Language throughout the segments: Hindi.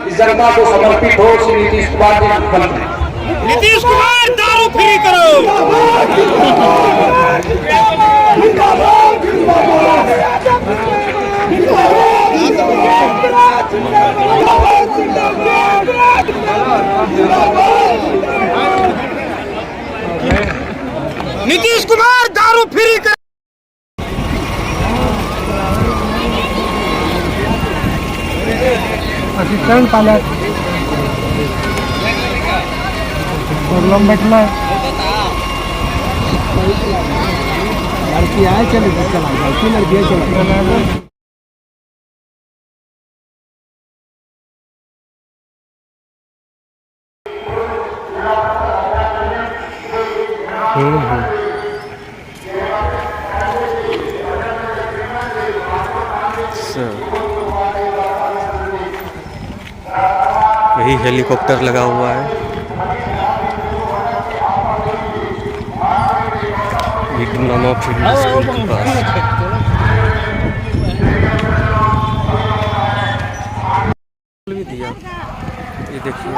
इस जनता को समर्पित हो श्री नीतीश कुमार जी मुख्यमंत्री। नीतीश कुमार दारू फ्री करो। नीतीश कुमार दारू फ्री करो। असिस्टंट पायलट प्रॉब्लम बैठना लड़की आए चले चला लड़की चला यही हेलीकॉप्टर लगा हुआ है। विक्रमनामा फील्ड स्कूल के पास भी दिया। ये देखिए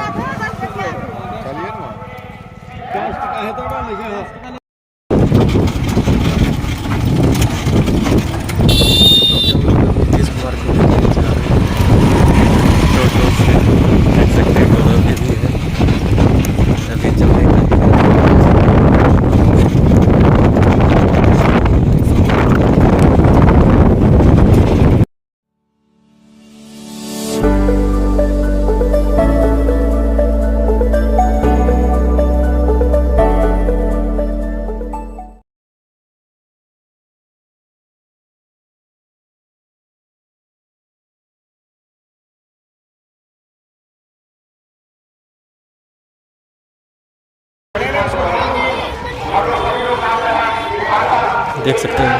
देख सकते हैं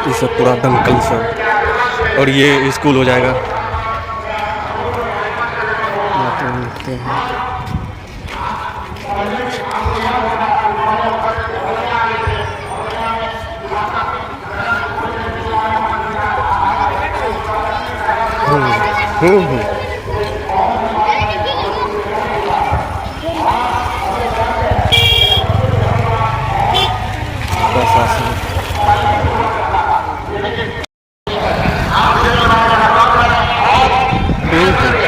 ये सब पूरा दमकल सब, और ये स्कूल हो जाएगा। मिलते हैं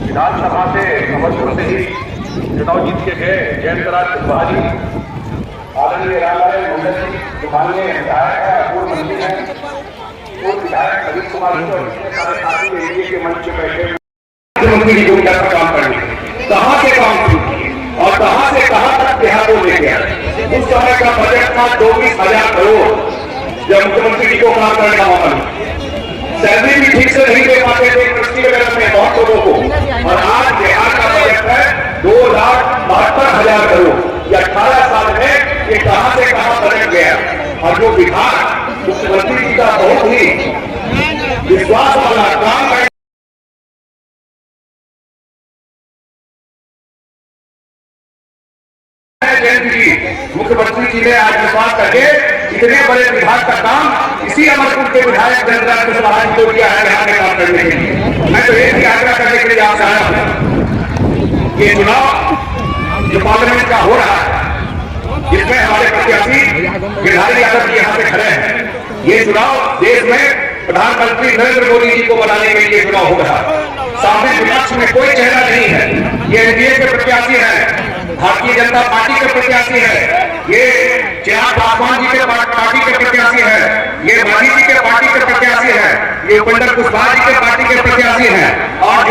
विधानसभा से समझौते से ही चुनाव जीत के गए जयंत राज कुशवाहा आदरणीय रामनारायण मंडल जी जो माननीय विधायक है, पूर्व मंत्री हैं, पूर्व विधायक अजीत कुमार जी और इतने सारे साथी एनडीए के मंच पे बैठे मुख्यमंत्री जी को क्या काम करने कहाँ से काम शुरू किए और कहाँ से कहाँ तक बिहार को ले गया। उस समय का बजट था 24,000 करोड़ जब मुख्यमंत्री जी को काम करने का मौका मिला। सैलरी भी ठीक से नहीं दे पाते थे कृषि वगैरह में बहुत लोगों को, और आज बिहार का बजट है 2,72,000 करोड़। ये 18 साल में ये कहां से कहां बदल गया। और जो बिहार मुख्यमंत्री जी का बहुत ही विश्वास वाला काम है, मुख्यमंत्री जी ने आज विश्वास करके इतने बड़े विभाग का काम इसी अमरपुर के विधायक जयंत राज कुशवाहा जी को किया है बिहार में काम करने के लिए। मैं तो एक ही आग्रह करने के लिए आपसे आया हूं, ये चुनाव जो पार्लियामेंट का हो रहा है जिसमें हमारे प्रत्याशी गिरिधारी यादव जी यहाँ पे खड़े हैं, ये चुनाव देश में प्रधानमंत्री नरेंद्र मोदी जी को बनाने के लिए चुनाव हो रहा है। सामने विपक्ष में कोई चेहरा नहीं है। ये एनडीए के प्रत्याशी है, भारतीय जनता पार्टी के प्रत्याशी है, ये चिराग पासवान जी के पार्टी के प्रत्याशी है, ये मोदी जी के पार्टी के प्रत्याशी है, ये पंडित कुशवाहा जी के पार्टी के प्रत्याशी है, और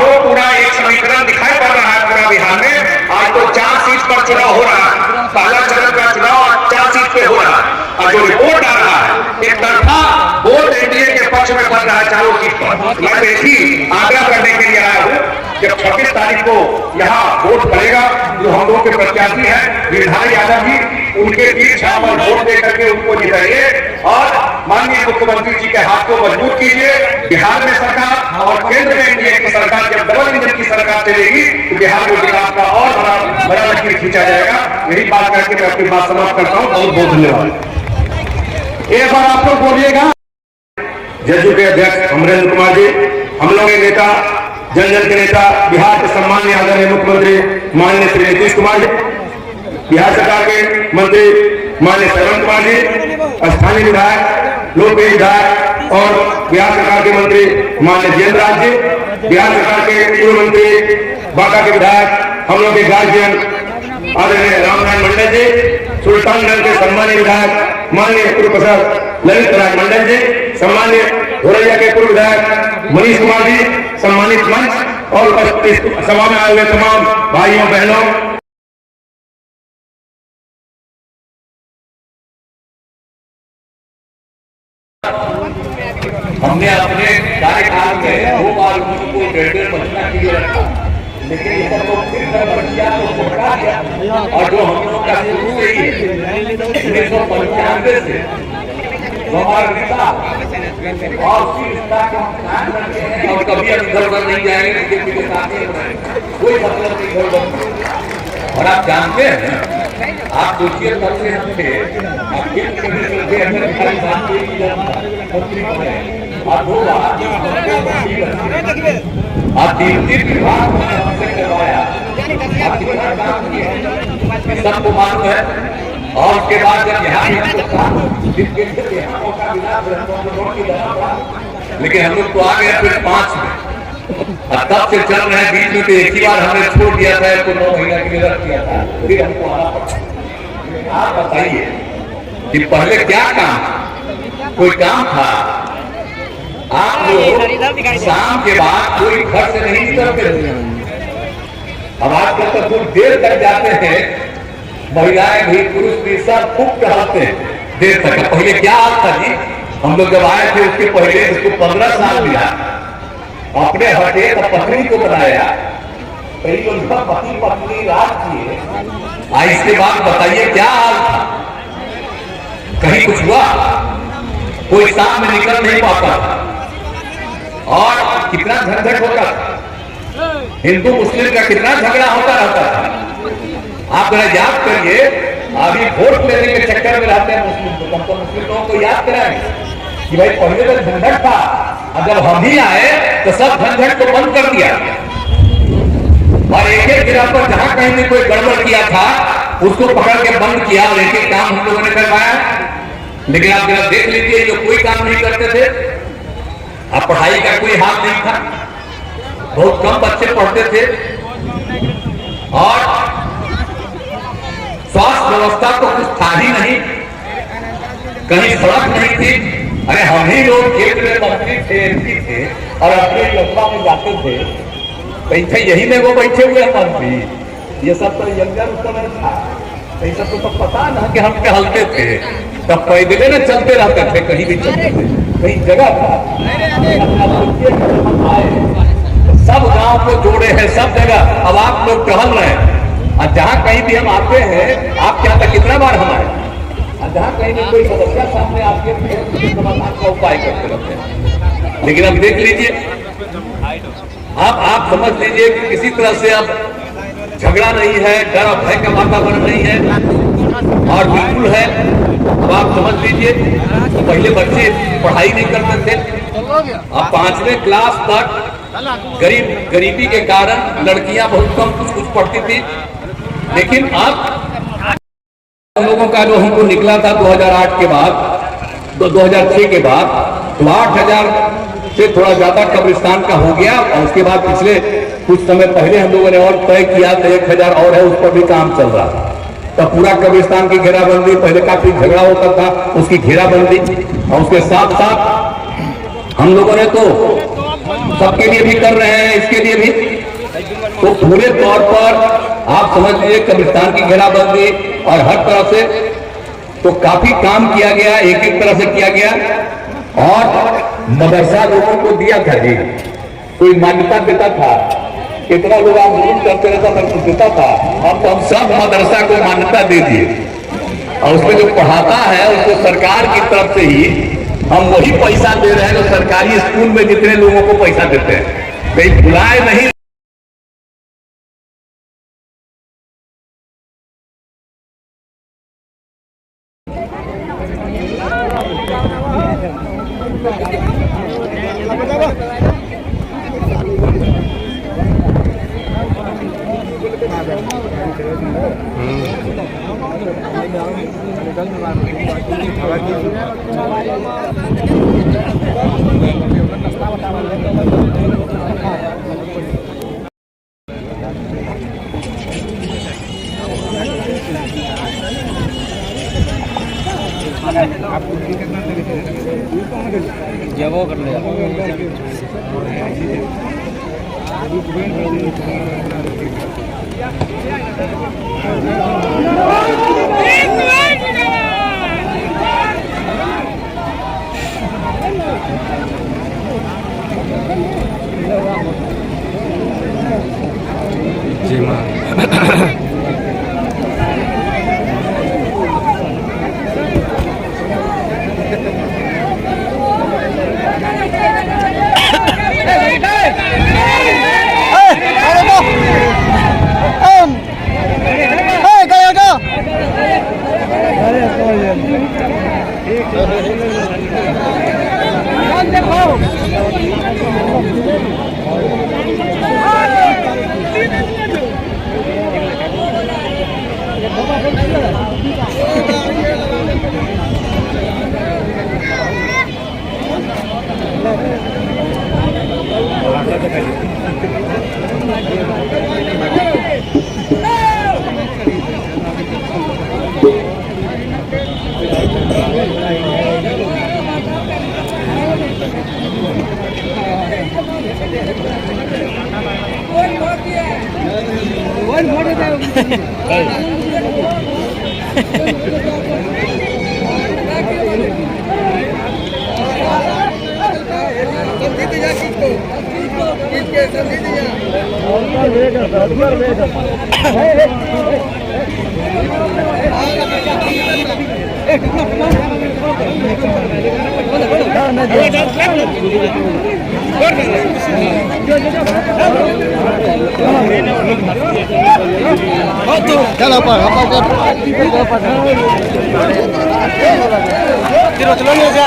मैं एक ही आग्रह करने के लिए आया हूँ, जब 26 तारीख को यहाँ वोट पड़ेगा, जो हम लोग के प्रत्याशी हैं गिरिधारी यादव जी, उनके बीच पर वोट दे करके उनको जिताइए और माननीय मुख्यमंत्री जी के हाथ को मजबूत कीजिए। बिहार में सरकार और केंद्र में एनडीए की सरकार, जब डबल इंजन की सरकार चलेगी तो बिहार में विकास का और बड़ा लकीर खींचा जाएगा। यही बात करके मैं अपनी बात समाप्त करता हूँ। बहुत बहुत धन्यवाद। एक बार आप लोग बोलिएगा। जदयू के अध्यक्ष अमरेंद्र कुमार जी, हम लोग के नेता, जन जन के नेता, बिहार के सम्माननीय आदरणीय मुख्यमंत्री माननीय श्री नीतीश कुमार जी, बिहार सरकार के मंत्री माननीय श्रवण कुमार जी, स्थानीय विधायक, लोकप्रिय विधायक और बिहार सरकार के मंत्री माननीय जयेंद्र राज जी, बिहार सरकार के पूर्व मंत्री बांका के विधायक, हम लोग के गार्जियन आदरणीय रामनारायण मंडल जी, सुल्तानगंज के सम्मानीय विधायक माननीय पूर्व प्रसाद ललित राज मंडल जी, सम्मानीय धोरैया के पूर्व विधायक मनीष कुमार जी, सम्मानित मंच और इस सभा में आए हुए तमाम भाइयों बहनों, हमने अपने कार्यकाल में 2 बार उनको 1.5 महीना के लिए रखा, लेकिन इस पर फिर किया तो बढ़ा गया। और जो हम लोग का शुरू से ही 1995 से हमारा रिश्ता और उसी रिश्ता को और कभी हम इधर उधर नहीं जाएंगे, बीजेपी के साथ कोई मतलब नहीं इधर। और आप जानते हैं, आप सोचिए कब से हम थे, आप 3 विभाग हमसे करवाया, आप कितना काम किए सबको मालूम है। और उसके बाद जब यहाँ लेकिन हम लोग तो आ गए फिर 5 में, अब तब से चल रहे हैं। बीच में तो एक ही बार हमने छोड़ दिया था, इसको 9 महीना के लिए रख दिया था, फिर हमको आना पड़ा। आप बताइए कि पहले क्या काम, कोई काम था? आप लोग शाम के बाद कोई घर से नहीं निकलते थे। अब आजकल तो कुछ देर तक जाते हैं, महिलाएं भी पुरुष भी सब खूब टहलते हैं देर तक। पहले क्या हाल था जी, हम लोग जब आए थे उसके पहले उसको 15 साल मिला, अपने हटे तो पत्नी को बनाया, पहले उनका पति पत्नी राज किए। इसके बाद बताइए क्या हाल था? कहीं कुछ हुआ? कोई साथ में निकल नहीं पाता था और कितना झंझट होता था। हिंदू मुस्लिम का कितना झगड़ा होता रहता था। आप जरा याद करिए, अभी वोट लेने के चक्कर में रहते हैं मुस्लिम तो मुस्लिम लोगों को याद कराएंगे कि भाई पहले तो झंझट था, और जब हम ही आए तो सब झंझट को बंद कर दिया और एक गिरा पर जहां कहीं भी कोई गड़बड़ किया था उसको पकड़ के बंद किया और एक काम हम लोगों ने करवाया। लेकिन आप जरा देख लीजिए, जो कोई काम नहीं करते थे, अब पढ़ाई का कोई हाल नहीं था, बहुत कम बच्चे पढ़ते थे और स्वास्थ्य व्यवस्था तो कुछ था ही नहीं, कहीं सड़क नहीं थी। अरे हम ही लोग खेत में मंत्री थे, एमपी थे और अपने लोकसभा में जाते थे, बैठे यही में वो बैठे हुए मंत्री, ये सब तो यंगर समय था, ये सब तो पता ना कि हम टहलते थे, तब पैदल न चलते रहते थे, कहीं भी चलते थे, कहीं जगह था। सब गांव को जोड़े हैं, सब जगह अब आप लोग टहल रहे हैं। और जहाँ कहीं भी हम आते हैं, आप क्या था कितना बार हम आए, जहाँ कहीं भी कोई समस्या सामने आपके समाधान का उपाय करते रहते हैं। लेकिन अब देख लीजिए, आप समझ लीजिए कि किसी तरह से अब झगड़ा नहीं है, डर भय का वातावरण नहीं है और बिल्कुल है। अब आप समझ लीजिए, पहले बच्चे पढ़ाई नहीं करते थे, अब 5वीं क्लास तक गरीबी के कारण लड़कियां बहुत कम कुछ पढ़ती थी। लेकिन अब लोगों का जो हमको निकला था 2008 के बाद, तो 2006 के बाद तो 8000 से थोड़ा ज्यादा कब्रिस्तान का हो गया। और उसके बाद पिछले कुछ समय पहले हम लोगों ने और तय किया तो 1000 और है, उस पर भी काम चल रहा। तो पूरा कब्रिस्तान की घेराबंदी, पहले काफी झगड़ा होता था, उसकी घेराबंदी, और उसके साथ साथ हम लोगों ने तो सबके लिए भी कर रहे हैं, इसके लिए भी। तो पूरे तौर पर आप समझ लीजिए कब्रिस्तान की घेराबंदी और हर तरह से तो काफी काम किया गया, एक एक तरह से किया गया। और मदरसा लोगों को दिया था जी, कोई मान्यता देता था, कितना लोग आंदोलन करते रहता था, कुछ देता था। अब तो हम सब मदरसा को मान्यता दे दिए और उसमें जो पढ़ाता है उसको सरकार की तरफ से ही हम वही पैसा दे रहे हैं जो सरकारी स्कूल में जितने लोगों को पैसा देते हैं। कहीं भुलाए नहीं। जब वो कर लिया जी माँ चलो पर चलो नहीं जा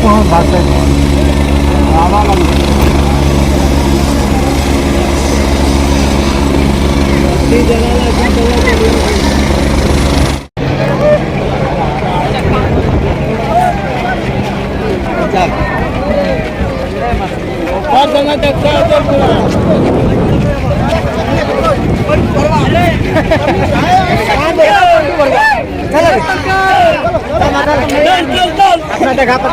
बहुत बात है अपना जगह पर